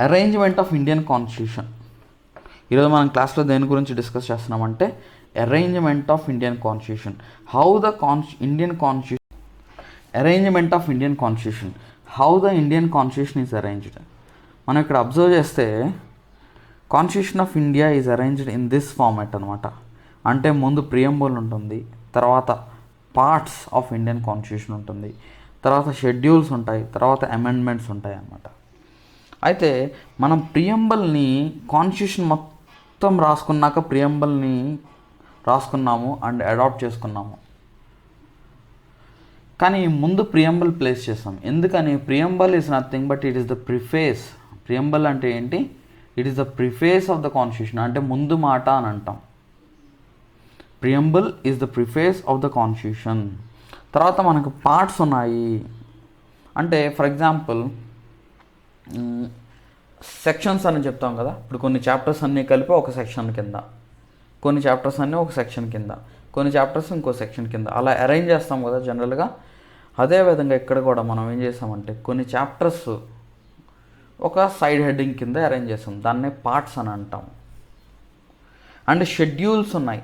Arrangement of Indian constitution. ఈరోజు మనం క్లాస్లో దేని గురించి డిస్కస్ చేస్తున్నామంటే arrangement of Indian constitution. How the Indian constitution arrangement of Indian constitution, how the Indian constitution is arranged. మనం ఇక్కడ అబ్జర్వ్ చేస్తే constitution of India is arranged in this format అనమాట. అంటే ముందు ప్రియంబుల్ ఉంటుంది, తర్వాత పార్ట్స్ ఆఫ్ ఇండియన్ కాన్స్టిట్యూషన్ ఉంటుంది, తర్వాత షెడ్యూల్స్ ఉంటాయి, తర్వాత అమెండ్మెంట్స్ ఉంటాయి అన్నమాట. అయితే మనం ప్రియంబల్ని కాన్స్టిట్యూషన్ మొత్తం రాసుకున్నాక ప్రియంబల్ని రాసుకున్నాము అండ్ అడాప్ట్ చేసుకున్నాము. కానీ ముందు ప్రియంబల్ ప్లేస్ చేస్తాం. ఎందుకని? ప్రియంబల్ is nothing but it is the preface. ప్రియంబల్ అంటే ఏంటి? It is the preface of the constitution, అంటే ముందు మాట అని అంటాం. ప్రియంబల్ is the preface of the constitution. తర్వాత మనకు పార్ట్స్ ఉన్నాయి. అంటే ఫర్ ఎగ్జాంపుల్ సెక్షన్స్ అని చెప్తాం కదా. ఇప్పుడు కొన్ని చాప్టర్స్ అన్నీ కలిపి ఒక సెక్షన్ కింద, కొన్ని చాప్టర్స్ అన్నీ ఒక సెక్షన్ కింద, కొన్ని చాప్టర్స్ ఇంకో సెక్షన్ కింద, అలా అరేంజ్ చేస్తాం కదా జనరల్గా. అదేవిధంగా ఇక్కడ కూడా మనం ఏం చేస్తామంటే కొన్ని చాప్టర్స్ ఒక సైడ్ హెడ్డింగ్ కింద అరేంజ్ చేస్తాం, దాన్నే పార్ట్స్ అని అంటాం. అండ్ షెడ్యూల్స్ ఉన్నాయి.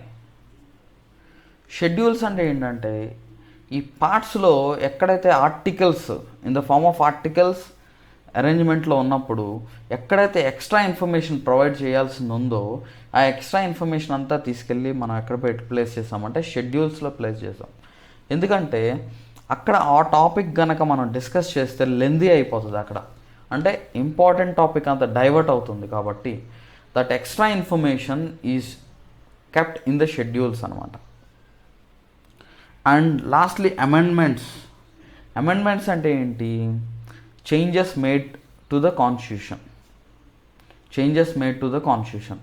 షెడ్యూల్స్ అంటే ఏంటంటే ఈ పార్ట్స్లో ఎక్కడైతే articles in the form of articles అరేంజ్మెంట్లో ఉన్నప్పుడు ఎక్కడైతే ఎక్స్ట్రా ఇన్ఫర్మేషన్ ప్రొవైడ్ చేయాల్సింది ఉందో ఆ ఎక్స్ట్రా ఇన్ఫర్మేషన్ అంతా తీసుకెళ్ళి మనం ఎక్కడ ప్లేస్ చేస్తామంటే షెడ్యూల్స్లో ప్లేస్ చేస్తాం. ఎందుకంటే అక్కడ ఆ టాపిక్ కనుక మనం డిస్కస్ చేస్తే లెందీ అయిపోతుంది. అక్కడ అంటే ఇంపార్టెంట్ టాపిక్ అంతా డైవర్ట్ అవుతుంది. కాబట్టి that extra information is kept in the schedules అనమాట. And lastly amendments. అమెండ్మెంట్స్ అంటే ఏంటి? Changes made to the constitution. Changes made to the constitution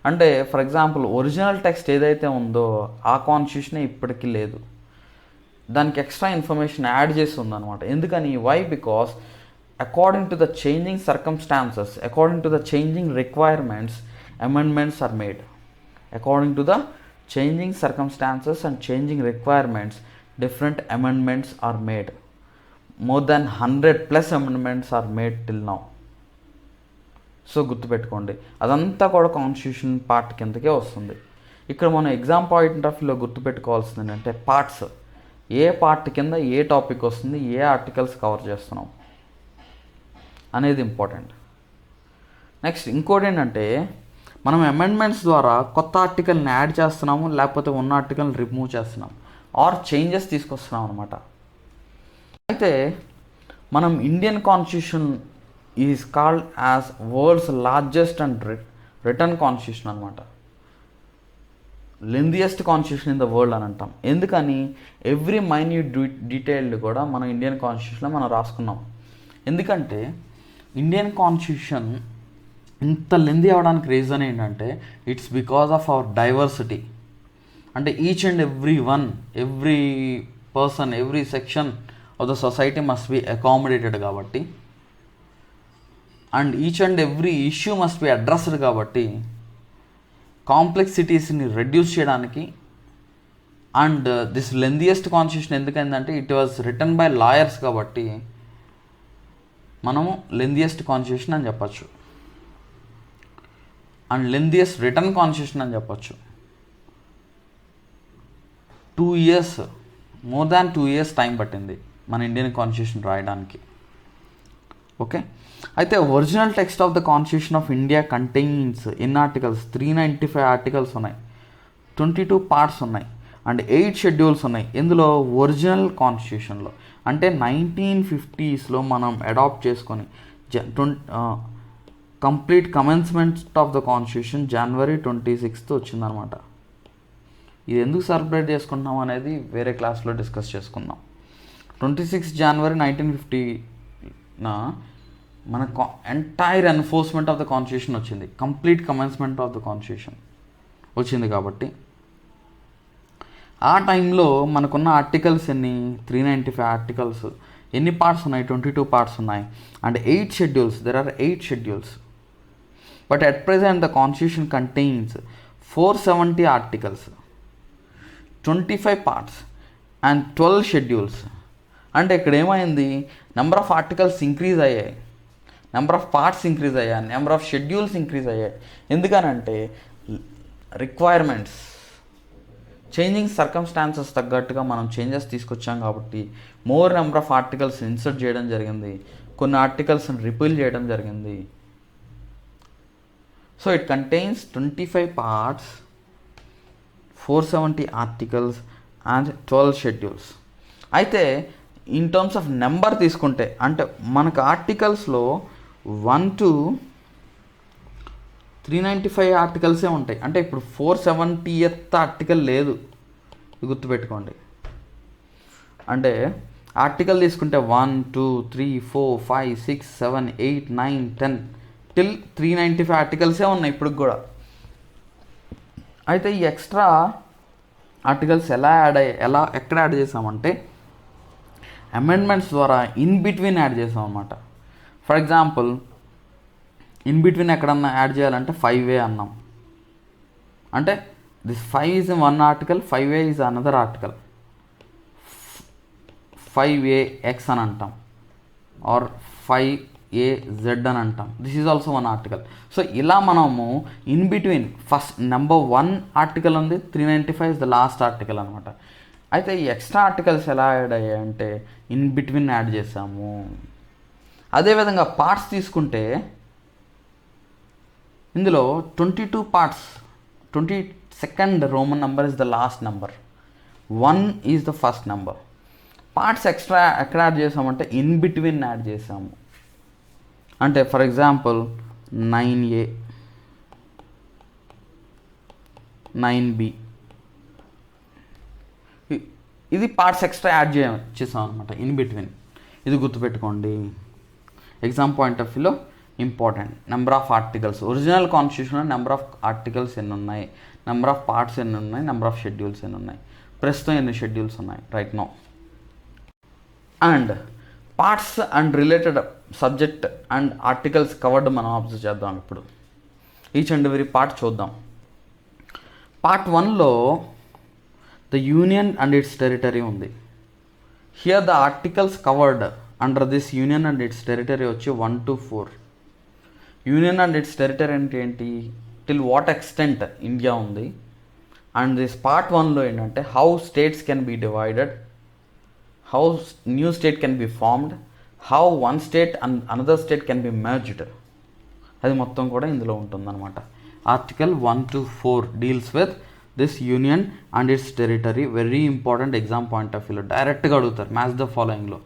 అంటే ఫర్ ఎగ్జాంపుల్ ఒరిజినల్ టెక్స్ట్ ఏదైతే ఉందో ఆ కాన్స్టిట్యూషనే ఇప్పటికీ లేదు, దానికి ఎక్స్ట్రా ఇన్ఫర్మేషన్ యాడ్ చేసి ఉందన్నమాట. ఎందుకని? Why? Because according to the changing circumstances, according to the changing requirements, amendments are made. According to the changing circumstances and changing requirements, different amendments are made. More than 100+ amendments are made till now. So గుర్తుపెట్టుకోండి, అదంతా కూడా constitution part కిందకే వస్తుంది. ఇక్కడ మనం exam point of వ్యూలో గుర్తుపెట్టుకోవాల్సింది ఏంటంటే పార్ట్స్, ఏ పార్ట్ కింద ఏ టాపిక్ వస్తుంది, ఏ ఆర్టికల్స్ కవర్ చేస్తున్నాం అనేది ఇంపార్టెంట్. నెక్స్ట్ ఇంకోటి ఏంటంటే మనం అమెండ్మెంట్స్ ద్వారా కొత్త ఆర్టికల్ని యాడ్ చేస్తున్నాము, లేకపోతే ఉన్న ఆర్టికల్ని రిమూవ్ చేస్తున్నాం, ఆర్ చేంజెస్ తీసుకొస్తున్నాం అనమాట. అయితే మనం Indian constitution is called as world's largest and written constitution అనమాట. Lengthiest constitution in the world అని అంటాం. ఎందుకని? ఎవ్రీ మైన్యూట్ డీటెయిల్డ్ కూడా మన ఇండియన్ కాన్స్టిట్యూషన్లో మనం రాసుకున్నాం. ఎందుకంటే ఇండియన్ కాన్స్టిట్యూషన్ ఇంత లెందీ అవ్వడానికి రీజన్ ఏంటంటే it's because of our diversity. అంటే each and every person, every section of the society must be accommodated కాబట్టి, and each and every issue must be addressed కాబట్టి, కాంప్లెక్సిటీస్ని రెడ్యూస్ చేయడానికి. అండ్ దిస్ లెందియెస్ట్ కాన్స్టిట్యూషన్ ఎందుకంటే it was written by lawyers కాబట్టి మనము lengthiest constitution అని చెప్పచ్చు, and lengthiest return constitution అని చెప్పచ్చు. 2 years, more than 2 years time పట్టింది మన ఇండియన్ కాన్స్టిట్యూషన్ రాయడానికి. ఓకే, అయితే original text of the constitution of India contains ఎన్ని ఆర్టికల్స్? 395 ఆర్టికల్స్ ఉన్నాయి, 22 పార్ట్స్ ఉన్నాయి, అండ్ 8 షెడ్యూల్స్ ఉన్నాయి. ఇందులో ఒరిజినల్ కాన్స్టిట్యూషన్లో అంటే 1950sలో మనం అడాప్ట్ చేసుకొని complete commencement of the constitution January 26th వచ్చిందనమాట. ఇది ఎందుకు సెలబ్రేట్ చేసుకుంటున్నాం అనేది వేరే క్లాస్లో డిస్కస్ చేసుకుందాం. 26 January 1950 మన entire enforcement of the constitution వచ్చింది, complete commencement of the constitution వచ్చింది. కాబట్టి ఆ టైంలో మనకున్న ఆర్టికల్స్ ఎన్ని? 395 ఆర్టికల్స్. ఎన్ని పార్ట్స్ ఉన్నాయి? 22 పార్ట్స్ ఉన్నాయి, and 8 schedules. There are 8 schedules. But at present the constitution contains 470 articles, 25 parts and 12 schedules. అంటే ఇక్కడ ఏమైంది? నెంబర్ ఆఫ్ ఆర్టికల్స్ ఇంక్రీజ్ అయ్యాయి, నెంబర్ ఆఫ్ పార్ట్స్ ఇంక్రీజ్ అయ్యాయి, నెంబర్ ఆఫ్ షెడ్యూల్స్ ఇంక్రీజ్ అయ్యాయి. ఎందుకనంటే రిక్వైర్మెంట్స్, చేంజింగ్ సర్కమ్స్టాన్సెస్ తగ్గట్టుగా మనం చేంజెస్ తీసుకొచ్చాం కాబట్టి more number of articles insert చేయడం జరిగింది, కొన్ని ఆర్టికల్స్ని రిపీల్ చేయడం జరిగింది. So it contains 25 parts, 470 articles and 12 schedules. అయితే ఇన్ టర్మ్స్ ఆఫ్ నెంబర్ తీసుకుంటే అంటే మనకు ఆర్టికల్స్లో 1 to 395 ఆర్టికల్సే ఉంటాయి. అంటే ఇప్పుడు 470th ఆర్టికల్ లేదు, ఇది గుర్తుపెట్టుకోండి. అంటే ఆర్టికల్ తీసుకుంటే 1 2 3 4 5 6 7 8 9 10 till 395 ఆర్టికల్సే ఉన్నాయి ఇప్పుడు కూడా. అయితే ఈ ఎక్స్ట్రా ఆర్టికల్స్ ఎక్కడ యాడ్ చేసామంటే అమెండ్మెంట్స్ ద్వారా ఇన్ బిట్వీన్ యాడ్ చేసాం అన్నమాట. ఫర్ ఎగ్జాంపుల్ ఇన్ బిట్వీన్ ఎక్కడన్నా యాడ్ చేయాలంటే 5A అన్నాం. అంటే this 5 is one article, 5A is another article, 5AX అని అంటాం ఆర్ 5AZ అని అంటాం. This is also one article. So ఇలా మనము in between first number 1 article ఉంది, 395 ఇస్ ద లాస్ట్ ఆర్టికల్ అనమాట. అయితే ఈ ఎక్స్ట్రా ఆర్టికల్స్ ఎలా యాడ్ అయ్యాయంటే ఇన్ బిట్వీన్ యాడ్ చేసాము. అదేవిధంగా పార్ట్స్ తీసుకుంటే ఇందులో 22 parts, 22nd Roman number is the last number, 1 is the first number. Parts extra ఎక్కడ యాడ్ చేసామంటే ఇన్ బిట్వీన్ యాడ్ చేసాము. అంటే ఫర్ ఎగ్జాంపుల్ 9A, 9B, ఇది పార్ట్స్ ఎక్స్ట్రా యాడ్ చేసాం అనమాట ఇన్ బిట్వీన్. ఇది గుర్తుపెట్టుకోండి, ఎగ్జామ్ పాయింట్ ఆఫ్ వ్యూలో important. Number of articles, original కాన్స్టిట్యూషన్లో నెంబర్ ఆఫ్ ఆర్టికల్స్ ఎన్ని ఉన్నాయి, నెంబర్ ఆఫ్ పార్ట్స్ ఎన్ని ఉన్నాయి, నెంబర్ ఆఫ్ షెడ్యూల్స్ ఎన్ని ఉన్నాయి, ప్రస్తుతం ఎన్ని షెడ్యూల్స్ ఉన్నాయి right now. And parts and related subject and articles covered మనం అబ్జర్వ్ చేద్దాం. ఇప్పుడు ఈచ్ అండ్ ఎవరీ పార్ట్ చూద్దాం. పార్ట్ 1లో the union and its territory ఉంది. Here the articles covered under this union and its territory వచ్చి 1 to 4. Union and its territory అంటే ఏంటి, till what extent India ఉంది. అండ్ దిస్ పార్ట్ 1లో ఏంటంటే how states can be divided, how new state can B formed, how one state and another state can be merged. అది మొత్తం కూడా ఇందులో ఉంటుందన్నమాట. Article 1 to 4 deals with this union and its territory. Very important exam point of వ్యూలో డైరెక్ట్గా అడుగుతారు. Match the ఫాలోయింగ్లో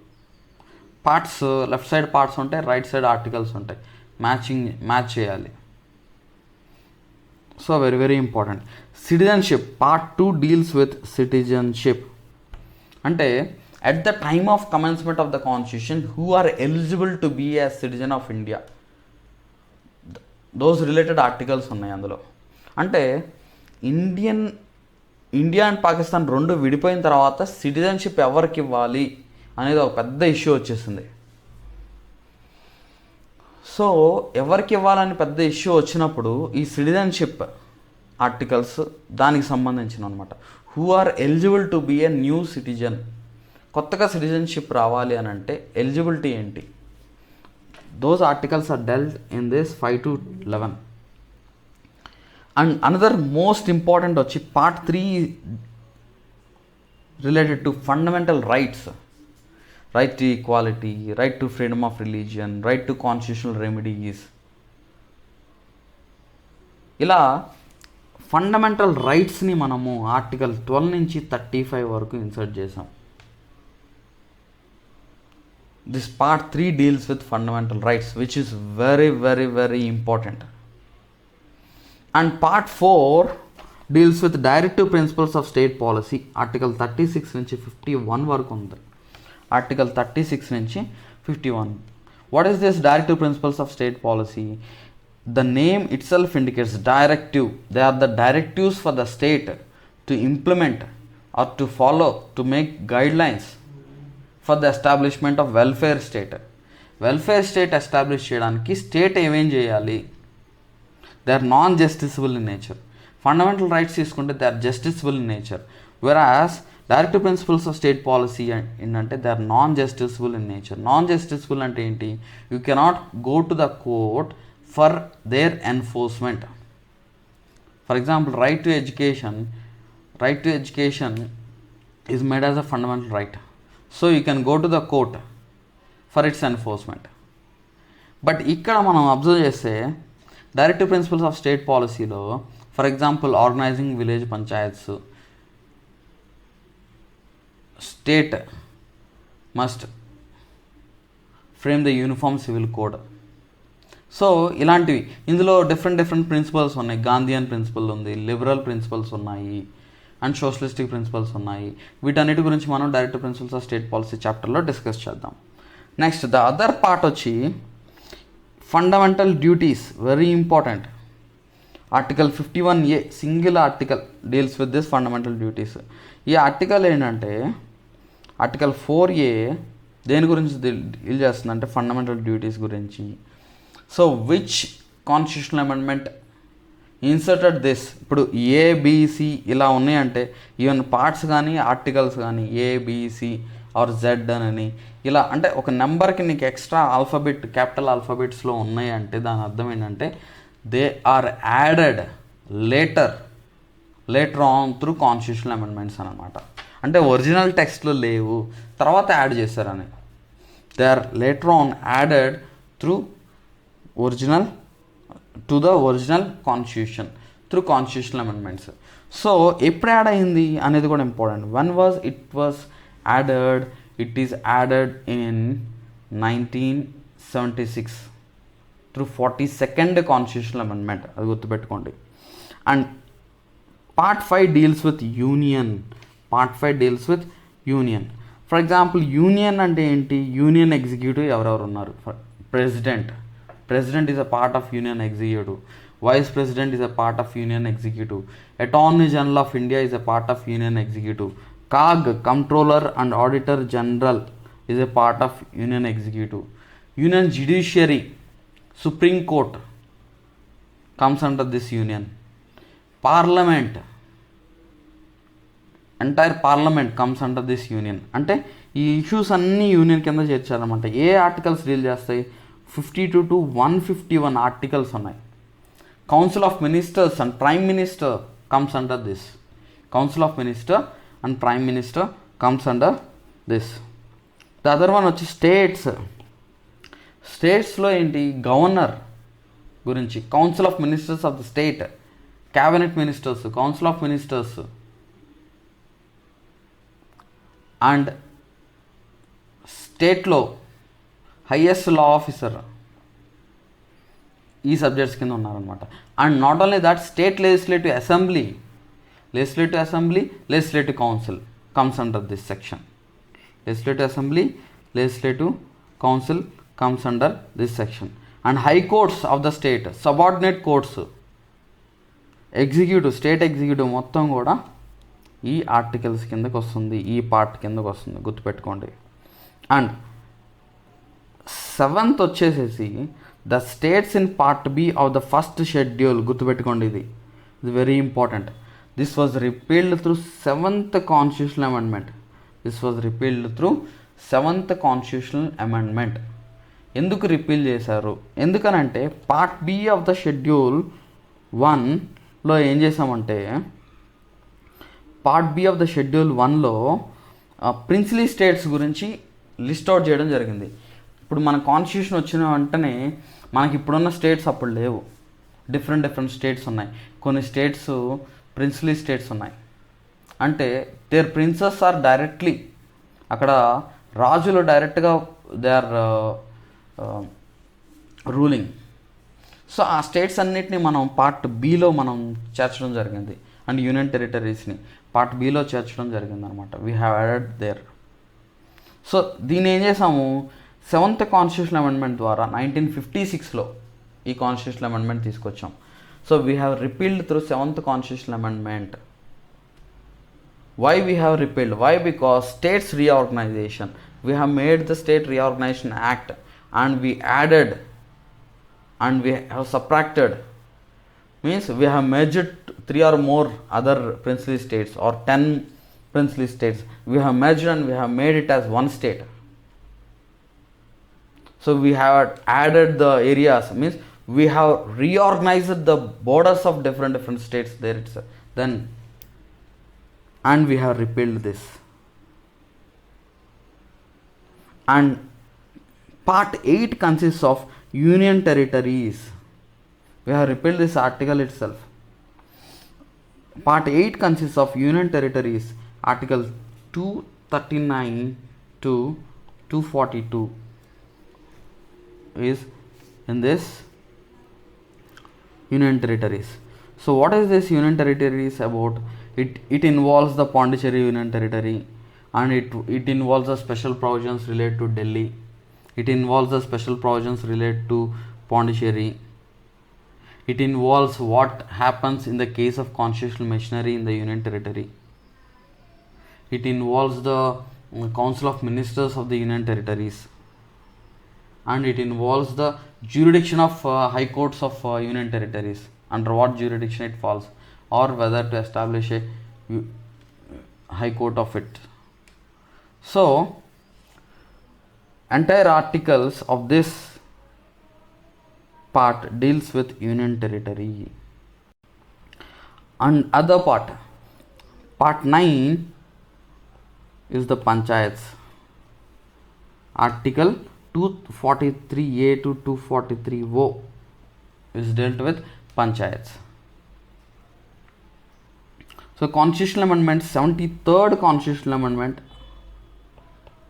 parts, left side parts ఉంటాయి, రైట్ సైడ్ ఆర్టికల్స్ ఉంటాయి, మ్యాచ్ చేయాలి. So very very important. Citizenship part 2 deals with citizenship. అంటే at the time of commencement of the constitution who are eligible to be a citizen of India, those related articles ఉన్నాయి అందులో. అంటే India and Pakistan రెండు విడిపోయిన తర్వాత citizenship ఎవరికి ఇవ్వాలి అనేది ఒక పెద్ద ఇష్యూ వచ్చేసింది. సో ఎవరికి ఇవ్వాలని పెద్ద ఇష్యూ వచ్చినప్పుడు ఈ సిటిజన్షిప్ ఆర్టికల్స్ దానికి సంబంధించిన అనమాట. Who are eligible to be a new citizen, కొత్తగా సిటిజన్షిప్ రావాలి అని అంటే ఎలిజిబిలిటీ ఏంటి, those articles are dealt in this 5 to 11. And another most important వచ్చి part 3 related to fundamental rights, right to equality, right to freedom of religion, right to constitutional remedies. ఇలా fundamental రైట్స్ని మనము article 12 నుంచి 35 వరకు insert చేసాం. This part 3 deals with fundamental rights, which is very very very important. And part 4 deals with directive principles of state policy. Article 36 నుంచి 51 వరకు ఉంది. Article 36 నుంచి 51. What is this directive principles of state policy? The name itself indicates directive. They are the directives for the state to implement or to follow, to make guidelines for the establishment of welfare state. Welfare state establish చేయడానికి state ఏమేం చేయాలి, they are non justiciable in nature. Fundamental rights తీసుకుంటే they are justiciable in nature. Whereas directive principles of state policy ఏంటంటే they are non justiciable in nature. Non justiciable అంటే ఏంటి? You cannot go to the court for their enforcement. For example, right to education is made as a fundamental right. So you can go to the court for its enforcement. But ఇక్కడ మనం observe చేస్తే directive principles of state పాలసీలో for example organising village panchayats, state must frame the uniform civil code. So ఇలాంటివి ఇందులో different principles ఉన్నాయి. Gandhian principle ఉంది, liberal principles ఉన్నాయి, and socialistic principles ఉన్నాయి. వీటన్నిటి గురించి మనం directive principles of state policy చాప్టర్లో డిస్కస్ చేద్దాం. నెక్స్ట్ ద అదర్ పార్ట్ వచ్చి fundamental duties, very important. Article 51A single article deals with this fundamental duties. ఈ ఆర్టికల్ ఏంటంటే ఆర్టికల్ 4A దేని గురించి డీల్ చేస్తుందంటే ఫండమెంటల్ డ్యూటీస్ గురించి. So which constitutional amendment inserted this? ఇప్పుడు ఏబిసి ఇలా ఉన్నాయంటే ఈవెన్ పార్ట్స్ కానీ ఆర్టికల్స్ కానీ ఏబిసి ఆర్ జెడ్ అని ఇలా అంటే ఒక నెంబర్కి నీకు ఎక్స్ట్రా ఆల్ఫాబెట్ క్యాపిటల్ ఆల్ఫాబెట్స్లో ఉన్నాయి అంటే దాని అర్థం ఏంటంటే they are added later on through constitutional amendments అనమాట. అంటే ఒరిజినల్ టెక్స్ట్లో లేవు, తర్వాత యాడ్ చేశారని. They are later on added through to the original constitution through constitutional amendments. So ఎప్పుడు యాడ్ అయింది అనేది కూడా important. One was it was added, it is added in 1976 through 42nd constitutional amendment, అది గుర్తుపెట్టుకోండి. And part 5 deals with union. For example union అంటే ఏంటి? Union executive ఎవరెవరు ఉన్నారు? President is a part of Union Executive. Vice President is a part of Union Executive. Attorney General of India is a part of Union Executive. CAG, Comptroller and Auditor General is a part of Union Executive. Union Judiciary, Supreme Court comes under this union. Parliament, entire parliament comes under this union. అంటే ఈ issues అన్నీ union కింద చేర్చారనమాట. ఏ articles deal చేస్తాయి? 52 to 151 articles ఉన్నాయి. Council of ministers and prime minister comes under this. The other one వచ్చి స్టేట్స్లో ఏంటి? Governor గురించి, council of ministers of the state, cabinet ministers, council of ministers and స్టేట్లో highest law officer ఈ subjects కింద ఉన్నారనమాట. And not only that, state legislative assembly, legislative council comes under this section. Legislative council comes under this section. And high courts of the state, subordinate courts, state executive మొత్తం కూడా ఈ articles కిందకు వస్తుంది, ఈ part కిందకు వస్తుంది, గుర్తుపెట్టుకోండి. And 7th వచ్చేసేసి the states in part B of the first schedule, గుర్తుపెట్టుకోండి, ఇది very important. This was repealed through 7th constitutional amendment. ఎందుకు రిపీల్ చేశారు? ఎందుకనంటే part B of the schedule 1లో ఏం చేసామంటే, part B of the schedule 1లో ప్రిన్స్లీ స్టేట్స్ గురించి లిస్ట్ అవుట్ చేయడం జరిగింది. ఇప్పుడు మన కాన్స్టిట్యూషన్ వచ్చిన వెంటనే మనకి ఇప్పుడున్న స్టేట్స్ అప్పుడు లేవు, డిఫరెంట్ స్టేట్స్ ఉన్నాయి. కొన్ని స్టేట్స్ ప్రిన్స్లీ స్టేట్స్ ఉన్నాయి, అంటే దేర్ ప్రిన్సెస్ ఆర్ డైరెక్ట్లీ, అక్కడ రాజులు డైరెక్ట్గా దే ఆర్ రూలింగ్. సో ఆ స్టేట్స్ అన్నిటిని మనం పార్ట్ బిలో మనం చేర్చడం జరిగింది, అండ్ యూనియన్ టెరిటరీస్ని పార్ట్ బిలో చేర్చడం జరిగింది అనమాట. We have added there. So దీన్ని ఏం చేసాము, 7th కాన్స్టిట్యూషనల్ అమెండ్మెంట్ ద్వారా 1956లో ఈ కాన్స్టిట్యూషనల్ అమెండ్మెంట్ తీసుకొచ్చాం. So we have repealed through 7th constitutional amendment. Why we have repealed? Why? Because states reorganization. We have made the State Reorganization Act, and we added and we have subtracted. Means we have merged 3 or more other princely states, or 10 princely states. We have merged and we have made it as one state. So we have added the areas, means we have reorganized the borders of different states there itself. Then, and we have repealed this. And part 8 consists of union territories. We have repealed this article itself. Part 8 consists of union territories, article 239 to 242 is in this union territories. So what is this union territories about? It involves the Pondicherry Union Territory, and it involves the special provisions related to Delhi. It involves the special provisions related to Pondicherry. It involves what happens in the case of constitutional machinery in the Union Territory. It involves the Council of Ministers of the Union Territories. And it involves the jurisdiction of high courts of Union Territories, under what jurisdiction it falls, or whether to establish a high court of it. So, entire articles of this part deals with Union Territory. And other part 9 is the Panchayats. Article 243A to 243O is dealt with Panchayats. So Constitutional Amendment, 73rd Constitutional Amendment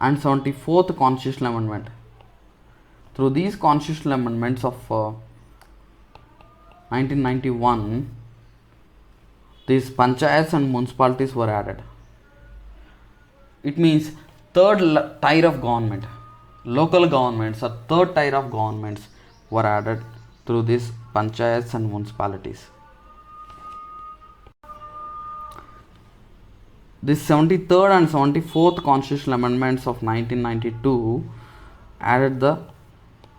and 74th Constitutional Amendment. Through these constitutional amendments of 1991, these panchayats and municipalities were added. It means third tier of government, local governments, or third tier of governments were added through these panchayats and municipalities. This 73rd and 74th constitutional amendments of 1992 added the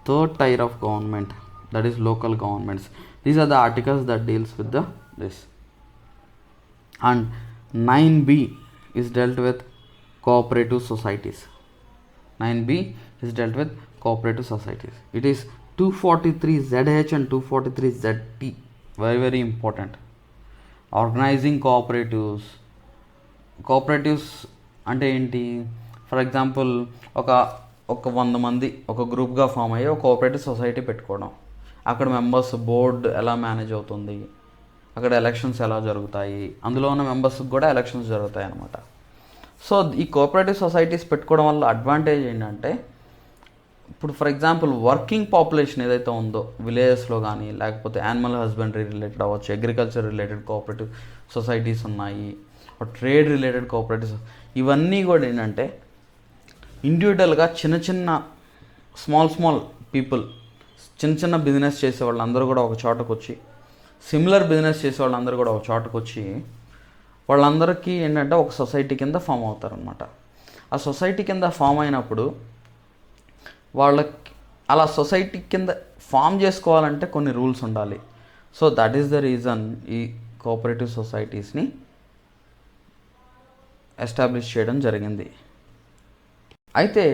third tier of government, that is local governments. These are the articles that deals with this. And 9B is dealt with cooperative societies. 9B is dealt with cooperative societies. It is 243ZH and 243ZT. Very, very important. Organizing cooperatives. Cooperatives అంటే ఏంటి? For example ఒక 100 మంది ఒక గ్రూప్గా form అయ్యి ఒక cooperative society పెట్టుకోవడం. అక్కడ మెంబర్స్ బోర్డు ఎలా మేనేజ్ అవుతుంది, అక్కడ ఎలక్షన్స్ ఎలా జరుగుతాయి, అందులో ఉన్న మెంబర్స్కి కూడా ఎలక్షన్స్ జరుగుతాయి అన్నమాట. సో ఈ కోఆపరేటివ్ సొసైటీస్ పెట్టుకోవడం వల్ల అడ్వాంటేజ్ ఏంటంటే, ఇప్పుడు ఫర్ ఎగ్జాంపుల్ వర్కింగ్ పాపులేషన్ ఏదైతే ఉందో విలేజెస్లో కానీ, లేకపోతే యానిమల్ హస్బెండరీ రిలేటెడ్ అవ్వచ్చు, అగ్రికల్చర్ రిలేటెడ్ కోఆపరేటివ్ సొసైటీస్ ఉన్నాయి, ట్రేడ్ రిలేటెడ్ కోఆపరేటివ్స్, ఇవన్నీ కూడా ఏంటంటే ఇండివిజువల్గా చిన్న స్మాల్ పీపుల్, చిన్న బిజినెస్ చేసే వాళ్ళందరూ కూడా ఒక చోటకు వచ్చి, సిమిలర్ బిజినెస్ చేసే వాళ్ళందరూ కూడా ఒక చోటకు వచ్చి, వాళ్ళందరికీ ఏంటంటే ఒక సొసైటీ కింద ఫామ్ అవుతారనమాట. ఆ సొసైటీ కింద ఫామ్ అయినప్పుడు వాళ్ళకి అలా సొసైటీ కింద ఫామ్ చేసుకోవాలంటే కొన్ని రూల్స్ ఉండాలి. So that is the reason ఈ కోఆపరేటివ్ సొసైటీస్ని ఎస్టాబ్లిష్ చేయడం జరిగింది. అయితే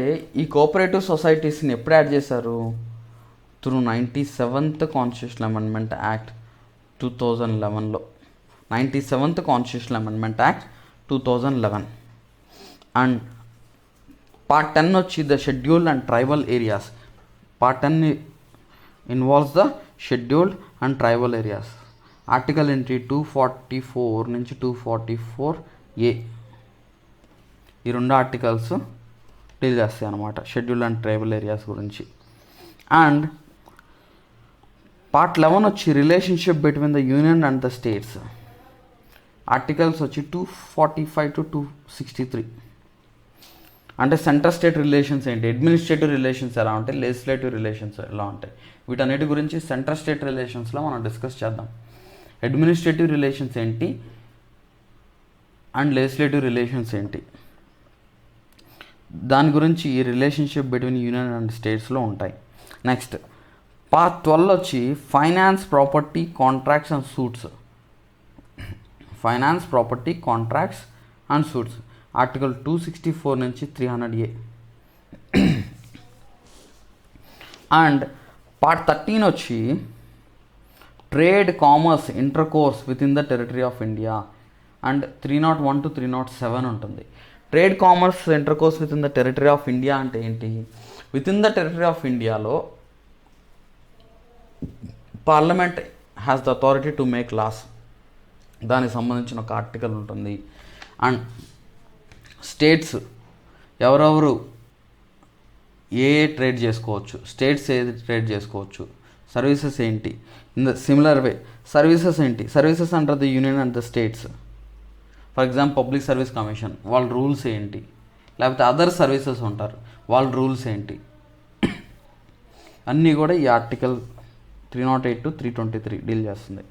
ఈ కోఆపరేటివ్ సొసైటీస్ని ఎప్పుడు యాడ్ చేశారు? Through 97th constitutional amendment act 2011లో. 97th constitutional amendment act 2011. And part 10 వచ్చి the scheduled and tribal areas. Part 10 involves the scheduled and tribal areas. Article entry 244 నుంచి 244A, ఈ 2 ఆర్టికల్స్ డీల్ చేస్తాయి అన్నమాట షెడ్యూల్ అండ్ ట్రైబల్ ఏరియాస్ గురించి. And part 11 వచ్చి relationship between the union and the states. Articles వచ్చి 245 to 263. అంటే central state relations ఏంటి, administrative relations ఎలా ఉంటాయి, లెజిస్లేటివ్ రిలేషన్స్ ఎలా ఉంటాయి, వీటన్నిటి గురించి సెంట్రల్ స్టేట్ రిలేషన్స్లో మనం డిస్కస్ చేద్దాం. అడ్మినిస్ట్రేటివ్ రిలేషన్స్ ఏంటి అండ్ లెజిస్లేటివ్ రిలేషన్స్ ఏంటి, దాని గురించి ఈ రిలేషన్షిప్ బిట్వీన్ యూనియన్ అండ్ స్టేట్స్లో ఉంటాయి. నెక్స్ట్ పార్ట్ 12 వచ్చి finance, property, contracts and suits. Finance, property, contracts and suits. Article 264 నుంచి 300A. అండ్ పార్ట్ 13 వచ్చి trade, commerce, intercourse with in the territory of India. And 301 to 307 ఉంటుంది. Trade, commerce, intercourse with in the territory of India అంటే ఏంటి? With in the territory of ఇండియాలో parliament has the authority to make laws. దానికి సంబంధించిన ఒక article ఉంటుంది. And states ఎవరెవరు ఏ ట్రేడ్ చేసుకోవచ్చు, స్టేట్స్ ఏది ట్రేడ్ చేసుకోవచ్చు, సర్వీసెస్ ఏంటి, in the similar way services ఏంటి, services under the union and the states. For example public service commission వాళ్ళ రూల్స్ ఏంటి, లేకపోతే అదర్ సర్వీసెస్ ఉంటారు వాళ్ళ రూల్స్ ఏంటి, అన్నీ కూడా ఈ ఆర్టికల్ 308 to 323 డీల్ చేస్తుంది.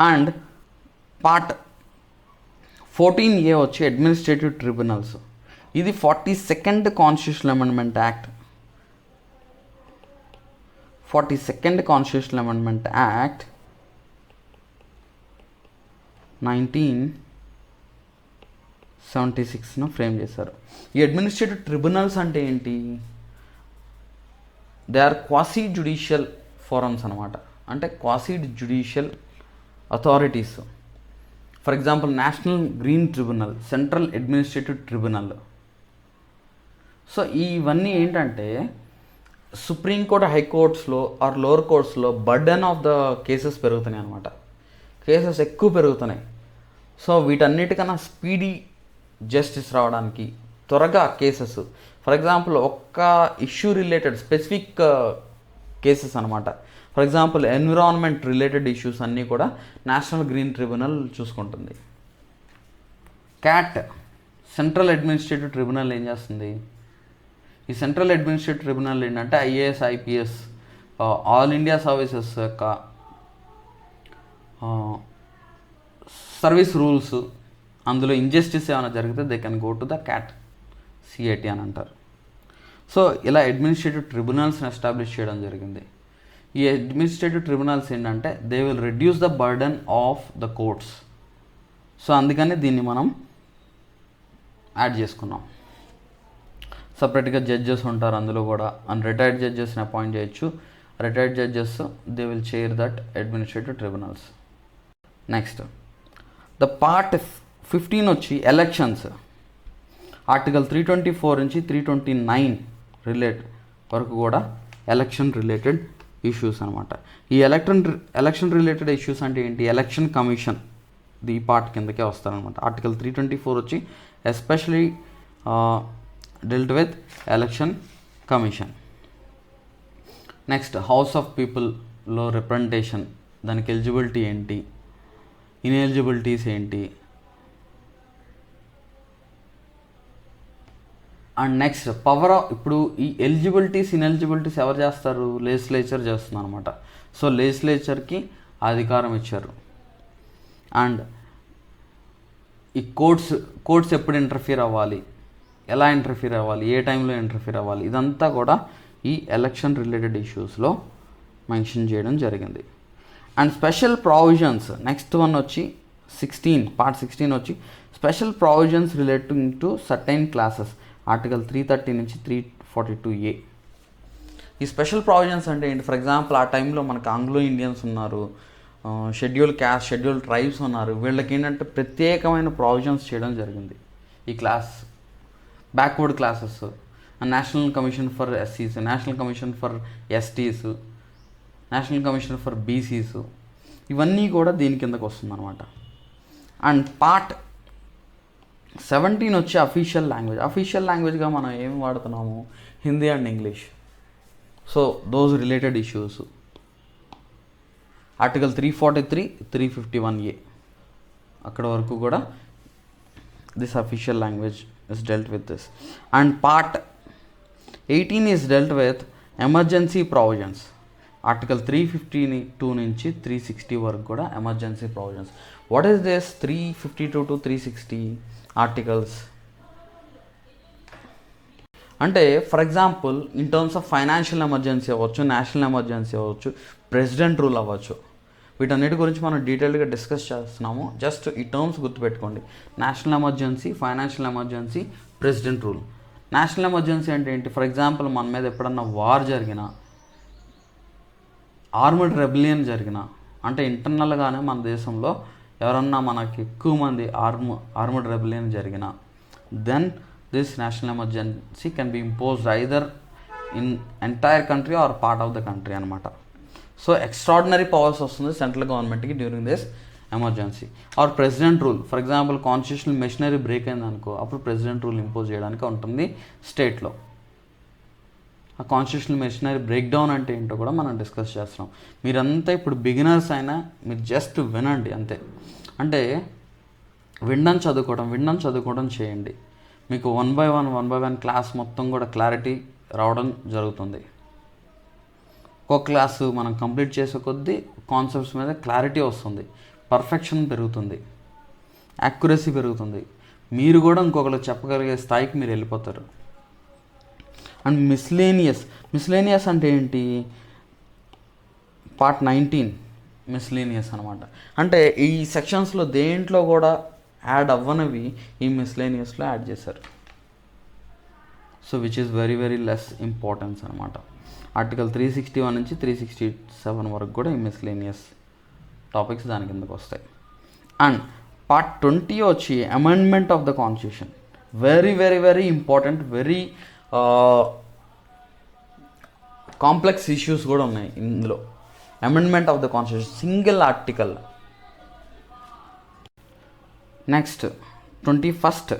అండ్ పార్ట్ 14A వచ్చి అడ్మినిస్ట్రేటివ్ ట్రిబ్యునల్స్. ఇది 42nd constitutional amendment act. 42nd constitutional amendment act 1976ను ఫ్రేమ్ చేశారు. ఈ అడ్మినిస్ట్రేటివ్ ట్రిబ్యునల్స్ అంటే ఏంటి? They are quasi judicial forums అనమాట. అంటే quasi judicial authorities. For example national green tribunal, central administrative tribunal. So ఇవన్నీ ఏంటంటే సుప్రీంకోర్టు, హైకోర్ట్స్లో ఆర్ లోవర్ కోర్ట్స్లో బర్డెన్ ఆఫ్ ద కేసెస్ పెరుగుతున్నాయి అనమాట. కేసెస్ ఎక్కువ పెరుగుతున్నాయి. సో వీటన్నిటికన్నా స్పీడీ జస్టిస్ రావడానికి, త్వరగా కేసెస్, ఫర్ ఎగ్జాంపుల్ ఒక్క ఇష్యూ రిలేటెడ్ స్పెసిఫిక్ కేసెస్ అనమాట. For example environment related issues అన్నీ కూడా నేషనల్ గ్రీన్ ట్రిబ్యునల్ చూసుకుంటుంది. క్యాట్, సెంట్రల్ అడ్మినిస్ట్రేటివ్ ట్రిబ్యునల్ ఏం చేస్తుంది? ఈ సెంట్రల్ అడ్మినిస్ట్రేటివ్ ట్రిబ్యునల్ ఏంటంటే IAS, IPS, all India services యొక్క సర్వీస్ రూల్స్, అందులో ఇంజస్టిస్ ఏమైనా జరిగితే they can go to the cat, CIT అని అంటారు. సో ఇలా అడ్మినిస్ట్రేటివ్ ట్రిబ్యునల్స్ని ఎస్టాబ్లిష్ చేయడం జరిగింది. ఈ అడ్మినిస్ట్రేటివ్ ట్రిబ్యునల్స్ ఏంటంటే they will reduce the burden of the courts. So అందుకని దీన్ని మనం యాడ్ చేసుకున్నాం. సపరేట్గా జడ్జెస్ ఉంటారు అందులో కూడా. అండ్ రిటైర్డ్ జడ్జెస్ని అపాయింట్ చేయొచ్చు. Retired judges they will chair that administrative tribunals. Next the part 15 వచ్చి ఎలక్షన్స్. ఆర్టికల్ 324 నుంచి 329 వరకు కూడా ఎలక్షన్ రిలేటెడ్ ఇష్యూస్ అనమాట. ఈ ఎలక్షన్ రిలేటెడ్ ఇష్యూస్ అంటే ఏంటి? ఎలక్షన్ కమిషన్ ఈ పార్ట్ కిందకే వస్తారనమాట. ఆర్టికల్ 324 వచ్చి especially dealt with election commission. Next house of పీపుల్లో రిప్రజెంటేషన్, దానికి ఎలిజిబిలిటీ ఏంటి, ఇన్ఎలిజిబిలిటీస్ ఏంటి. అండ్ నెక్స్ట్ పవర్ ఆఫ్, ఇప్పుడు ఈ ఎలిజిబిలిటీస్, ఇన్ఎలిజిబిలిటీస్ ఎవరు చేస్తారు? లెజిస్లేచర్ చేస్తుంది అనమాట. సో లెజిస్లేచర్కి అధికారం ఇచ్చారు. అండ్ ఈ కోర్ట్స్ ఎప్పుడు ఇంటర్ఫియర్ అవ్వాలి, ఎలా ఇంటర్ఫియర్ అవ్వాలి, ఏ టైంలో ఇంటర్ఫియర్ అవ్వాలి, ఇదంతా కూడా ఈ ఎలక్షన్ రిలేటెడ్ ఇష్యూస్లో మెన్షన్ చేయడం జరిగింది. And special provisions, next one వచ్చి పార్ట్ 16 వచ్చి special provisions relating to certain classes. Article 330 నుంచి 342A. ఈ స్పెషల్ ప్రావిజన్స్ అంటే ఏంటి? ఫర్ ఎగ్జాంపుల్ ఆ టైంలో మనకు ఆంగ్లో ఇండియన్స్ ఉన్నారు, షెడ్యూల్ క్యాస్ట్, షెడ్యూల్ ట్రైబ్స్ ఉన్నారు. వీళ్ళకి ఏంటంటే ప్రత్యేకమైన ప్రావిజన్స్ చేయడం జరిగింది. ఈ class backward classes, national commission for ఎస్సీస్, national commission for STs, national commission for BCs, ఇవన్నీ కూడా దీని కిందకు వస్తుందన్నమాట. అండ్ పార్ట్ 17 వచ్చి అఫీషియల్ లాంగ్వేజ్. అఫీషియల్ లాంగ్వేజ్గా మనం ఏం వాడుతున్నాము? Hindi and English. So those related issues article 343, 351A అక్కడ వరకు కూడా this official language is dealt with this. And part 18 is dealt with emergency provisions. Article 352 నుంచి 360 వరకు కూడా emergency provisions. What is this 352 to 360 articles? అంటే for example in terms of financial emergency అవ్వచ్చు, national emergency అవ్వచ్చు, president rule అవ్వచ్చు. వీటన్నిటి గురించి మనం డీటెయిల్గా డిస్కస్ చేస్తున్నాము. జస్ట్ ఈ టర్మ్స్ గుర్తుపెట్టుకోండి. National emergency, financial emergency, president rule. National emergency అంటే ఏంటి? ఫర్ ఎగ్జాంపుల్ మన మీద ఎప్పుడన్నా వార్ జరిగినా, ఆర్మడ్ రెబిలియన్ జరిగిన, అంటే ఇంటర్నల్గానే మన దేశంలో ఎవరన్నా మనకి ఎక్కువ మంది ఆర్మడ్ రెబిలియన్ జరిగిన, then this national emergency can be imposed either in entire country or part of the country అనమాట. సో ఎక్స్ట్రాడినరీ పవర్స్ వస్తుంది సెంట్రల్ గవర్నమెంట్కి during this emergency. Or president rule. For example constitutional machinery break అయిందనుకో, అప్పుడు president rule impose చేయడానికి ఉంటుంది స్టేట్లో. ఆ constitutional machinery break down అంటే ఏంటో కూడా మనం డిస్కస్ చేస్తున్నాం. మీరంతా ఇప్పుడు బిగినర్స్ అయినా మీరు జస్ట్ వినండి అంతే. అంటే వినడం చదువుకోవడం చేయండి. మీకు వన్ బై వన్ క్లాస్ మొత్తం కూడా క్లారిటీ రావడం జరుగుతుంది. ఒక క్లాసు మనం కంప్లీట్ చేసే కొద్దీ కాన్సెప్ట్స్ మీద క్లారిటీ వస్తుంది, పర్ఫెక్షన్ పెరుగుతుంది, యాక్యురసీ పెరుగుతుంది. మీరు కూడా ఇంకొకరు చెప్పగలిగే స్థాయికి మీరు వెళ్ళిపోతారు. అండ్ మిస్లేనియస్ అంటే ఏంటి? పార్ట్ 19 మిస్లేనియస్ అనమాట. అంటే ఈ సెక్షన్స్లో దేంట్లో కూడా యాడ్ అవ్వనవి ఈ మిస్లేనియస్లో యాడ్ చేశారు. So which is very very less importance అనమాట. ఆర్టికల్ 361 నుంచి 367 వరకు కూడా ఈ మిస్లేనియస్ టాపిక్స్ దాని కిందకు వస్తాయి. అండ్ పార్ట్ 20 వచ్చి amendment of the constitution. Very very very important, very complex issues కూడా ఉన్నాయి ఇందులో. Amendment of the constitution, single article. Next 21st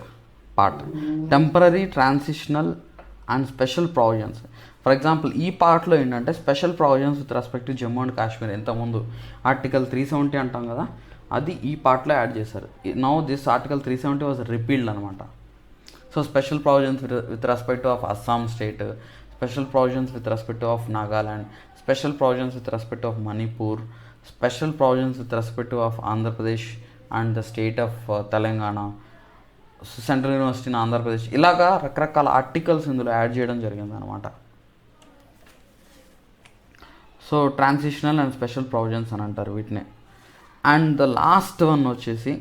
part, temporary, transitional and special provisions. For example ఈ పార్ట్లో ఏంటంటే special provisions with respect to Jammu and Kashmir. ఇంతకుముందు article 370 అంటాం కదా, అది ఈ పార్ట్లో యాడ్ చేశారు. Now this article 370 was repealed అనమాట. So special provisions with respect of Assam state, special provisions with respect of Nagaland, special provisions with respect of Manipur, special provisions with respect of Andhra Pradesh and the state of Telangana, central university in Andhra Pradesh. ఇలాగా రకరకాల articles ఇందులో add చేయడం జరిగింది అనమాట. So transitional and special provisions అని అంటారు వీటిని. And the last one వచ్చేసి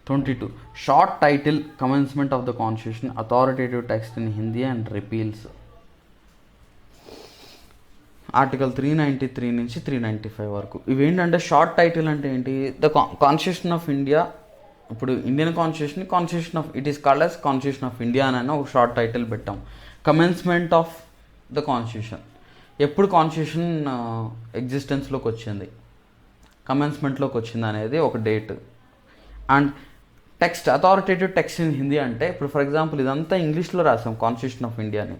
22, short title, commencement of the constitution, authoritative text in Hindi and repeals. Article 393 నుంచి 395 వరకు. ఇవేంటంటే షార్ట్ టైటిల్ అంటే ఏంటి? The constitution of India. ఇప్పుడు Indian constitution of it is called as constitution of India అని ఒక short title పెట్టాం. కమెన్స్మెంట్ ఆఫ్ ద కాన్స్టిట్యూషన్, ఎప్పుడు కాన్స్టిట్యూషన్ ఎగ్జిస్టెన్స్లోకి వచ్చింది, కమెన్స్మెంట్లోకి వచ్చింది అనేది ఒక date. And text, authoritative text in Hindi అంటే ఇప్పుడు ఫర్ ఎగ్జాంపుల్ ఇదంతా ఇంగ్లీష్లో రాసాం కాన్స్టిట్యూషన్ ఆఫ్ ఇండియాని,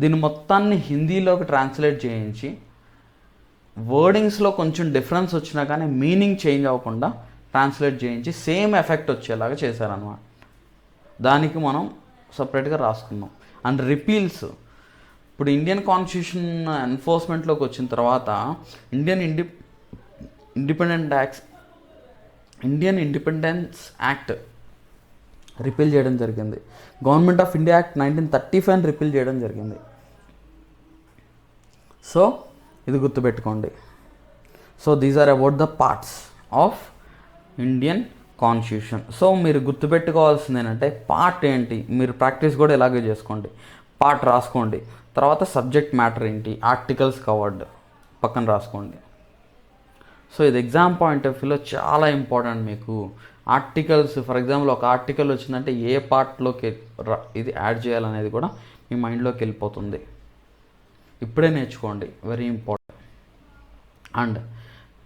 దీన్ని మొత్తాన్ని హిందీలోకి ట్రాన్స్లేట్ చేయించి వర్డింగ్స్లో కొంచెం డిఫరెన్స్ వచ్చినా కానీ మీనింగ్ చేంజ్ అవ్వకుండా ట్రాన్స్లేట్ చేయించి సేమ్ ఎఫెక్ట్ వచ్చేలాగా చేశారనమాట. దానికి మనం సపరేట్గా రాసుకున్నాం. అండ్ రిపీల్స్, ఇప్పుడు ఇండియన్ కాన్స్టిట్యూషన్ ఎన్ఫోర్స్మెంట్లోకి వచ్చిన తర్వాత ఇండియన్ ఇండిపెండెన్స్ యాక్ట్ రిపీల్ చేయడం జరిగింది. Government of India act 1935 repeal చేయడం జరిగింది. సో ఇది గుర్తుపెట్టుకోండి. So these are about the parts of Indian constitution. So మీరు గుర్తుపెట్టుకోవాల్సింది ఏంటంటే పార్ట్ ఏంటి, మీరు ప్రాక్టీస్ కూడా ఇలాగే చేసుకోండి. పార్ట్ రాసుకోండి, తర్వాత సబ్జెక్ట్ మ్యాటర్ ఏంటి, ఆర్టికల్స్ కవర్డ్ పక్కన రాసుకోండి. సో ఇది ఎగ్జామ్ పాయింట్ ఆఫ్ వ్యూలో చాలా ఇంపార్టెంట్ మీకు. ఆర్టికల్స్ ఫర్ ఎగ్జాంపుల్ ఒక ఆర్టికల్ వచ్చిందంటే ఏ పార్ట్లోకి ఇది యాడ్ చేయాలనేది కూడా మీ మైండ్లోకి వెళ్ళిపోతుంది. ఇప్పుడే నేర్చుకోండి, very important. And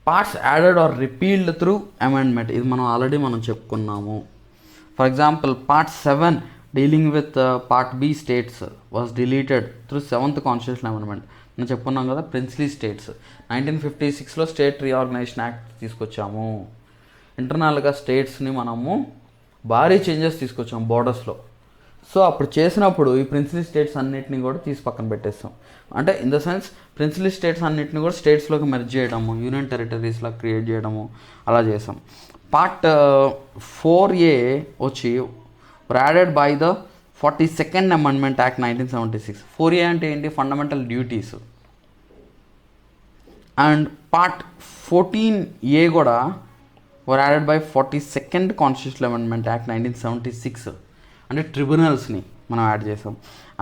parts added or repealed through amendment, ఇది ఆల్రెడీ మనం చెప్పుకున్నాము. For example part 7 dealing with part B states was deleted through 7th constitution amendment. నేను చెప్పుకున్నాం కదా, ప్రిన్స్లీ స్టేట్స్ 1956లో స్టేట్ రీఆర్గనైజేషన్ యాక్ట్ తీసుకొచ్చాము. ఇంటర్నల్గా స్టేట్స్ని మనము భారీ చేంజెస్ తీసుకొచ్చాము బోర్డర్స్లో. సో అప్పుడు చేసినప్పుడు ఈ ప్రిన్స్లీ స్టేట్స్ అన్నిటిని కూడా తీసి పక్కన పెట్టేస్తాం. అంటే in the sense princely states అన్నిటిని కూడా స్టేట్స్లోకి మెర్జ్ చేయడము, యూనియన్ టెరిటరీస్లా క్రియేట్ చేయడము అలా చేసాం. పార్ట్ 4A వచ్చి added by the 42nd amendment act 1976. 4A అంటే ఏంటి? Fundamental duties. And part 14A కూడా were added by 42nd constitutional amendment act 1976, అంటే ట్రిబ్యునల్స్ని మనం యాడ్ చేసాం.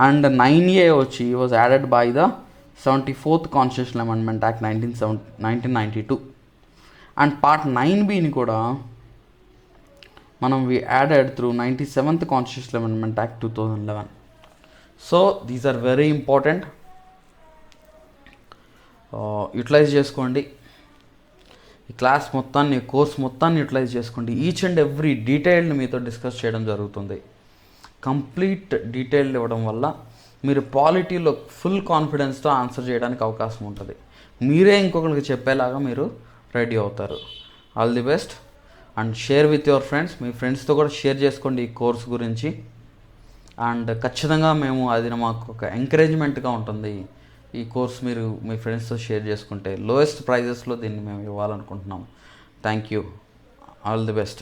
అండ్ 9A వచ్చి was added by the 74th constitutional amendment act 1992. And part 9Bని కూడా మనం we added through 97th constitutional amendment act 2011. So these are very important, utilize చేసుకోండి. ఈ క్లాస్ మొత్తాన్ని, కోర్స్ మొత్తాన్ని యూటిలైజ్ చేసుకోండి. ఈచ్ అండ్ ఎవ్రీ డీటెయిల్ని మీతో డిస్కస్ చేయడం జరుగుతుంది. కంప్లీట్ డీటెయిల్ ఇవ్వడం వల్ల మీరు పాలిటీలో ఫుల్ కాన్ఫిడెన్స్తో ఆన్సర్ చేయడానికి అవకాశం ఉంటుంది. మీరే ఇంకొకరికి చెప్పేలాగా మీరు రెడీ అవుతారు. All the best and share with your friends. మీ ఫ్రెండ్స్తో కూడా షేర్ చేసుకోండి ఈ కోర్స్ గురించి. అండ్ ఖచ్చితంగా మేము అది మాకు ఒక ఎంకరేజ్మెంట్గా ఉంటుంది. ఈ కోర్స్ మీరు మీ ఫ్రెండ్స్తో షేర్ చేసుకుంటే లోయెస్ట్ ప్రైజెస్లో దీన్ని మేము ఇవ్వాలనుకుంటున్నాం. Thank you. All the best.